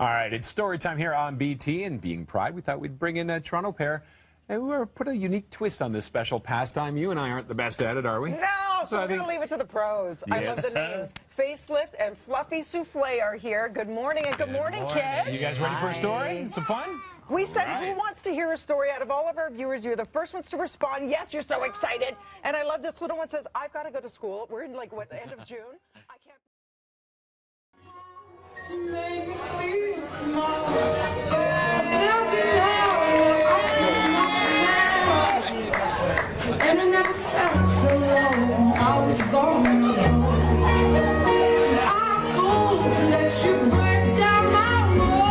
All right, it's story time here on BT, and being Pride, we thought we'd bring in a Toronto pair and we'll put a unique twist on this special pastime. You and I aren't the best at it, are we? No, so we're going to leave it to the pros. Yes. I love the names. Facelift and Fluffy Souffle are here. Good morning, and good morning, kids. You guys ready for a story? Some fun? We said, who wants to hear a story? Out of all of our viewers, you're the first ones to respond. Yes, you're so excited. And I love this little one says, I've got to go to school. We're in, like, what, the end of June? I can't... She made me feel small. And I never felt so low. I was born alone. I'm going to let you break down my walls.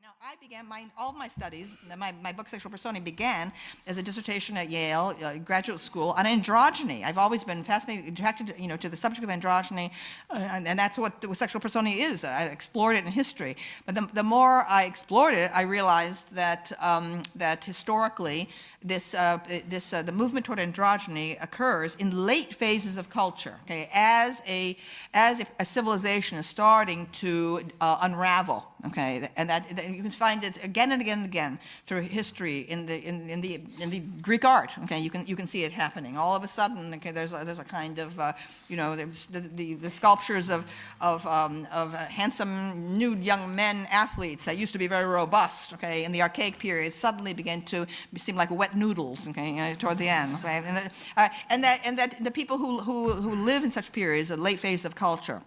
Now, I began all of my studies, my book, Sexual Personae, began as a dissertation at Yale graduate school on androgyny. I've always been fascinated, attracted, to the subject of androgyny, and that's what sexual personae is. I explored it in history. But the more I explored it, I realized that, that historically, the movement toward androgyny occurs in late phases of culture, okay, as a civilization is starting to unravel, okay, and that you can find it again and again and again through history in the Greek art, okay, you can see it happening. All of a sudden, okay, there's a kind of there's the sculptures of handsome nude young men athletes that used to be very robust, okay, in the archaic period suddenly began to seem like wet noodles, okay, toward the end, okay, and that the people who live in such periods, a late phase of culture,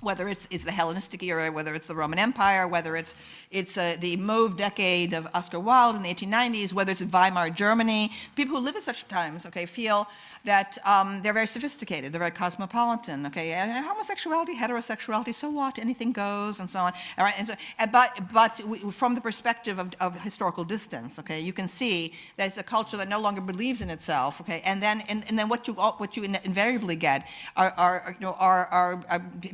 whether it's the Hellenistic era, whether it's the Roman Empire, whether it's the Mauve decade of Oscar Wilde in the 1890s, whether it's Weimar Germany, people who live at such times, okay, feel that they're very sophisticated, they're very cosmopolitan, okay, homosexuality, heterosexuality, so what, anything goes, and so on, all right, and so, but from the perspective of historical distance, okay, you can see that it's a culture that no longer believes in itself, okay, and then what you invariably get are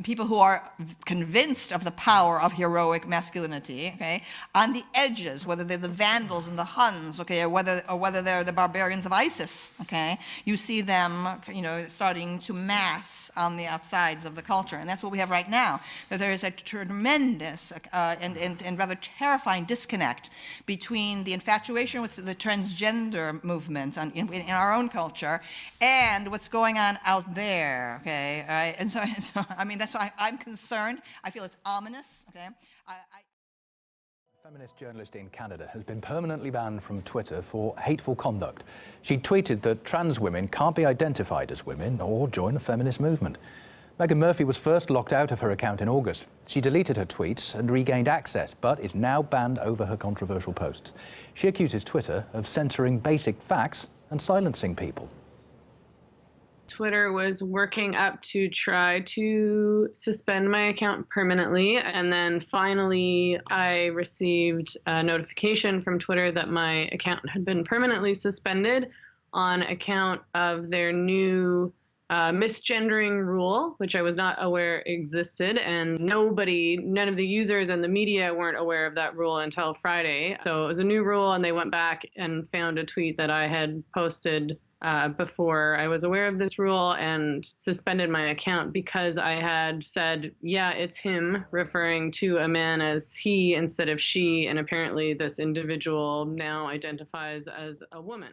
people who are convinced of the power of heroic masculinity, okay, on the edges, whether they're the Vandals and the Huns, okay, or whether they're the barbarians of ISIS, okay, you see them, starting to mass on the outsides of the culture, and that's what we have right now. That there is a tremendous and rather terrifying disconnect between the infatuation with the transgender movement in our own culture and what's going on out there, okay, all right? And so I mean, that's why I'm concerned. I feel it's ominous, okay? A feminist journalist in Canada has been permanently banned from Twitter for hateful conduct. She tweeted that trans women can't be identified as women or join the feminist movement. Meghan Murphy was first locked out of her account in August. She deleted her tweets and regained access, but is now banned over her controversial posts. She accuses Twitter of censoring basic facts and silencing people. Twitter was working up to try to suspend my account permanently, and then finally I received a notification from Twitter that my account had been permanently suspended on account of their new misgendering rule, which I was not aware existed, and none of the users and the media weren't aware of that rule until Friday. So it was a new rule, and they went back and found a tweet that I had posted before I was aware of this rule and suspended my account because I had said, yeah, it's him, referring to a man as he instead of she, and apparently this individual now identifies as a woman.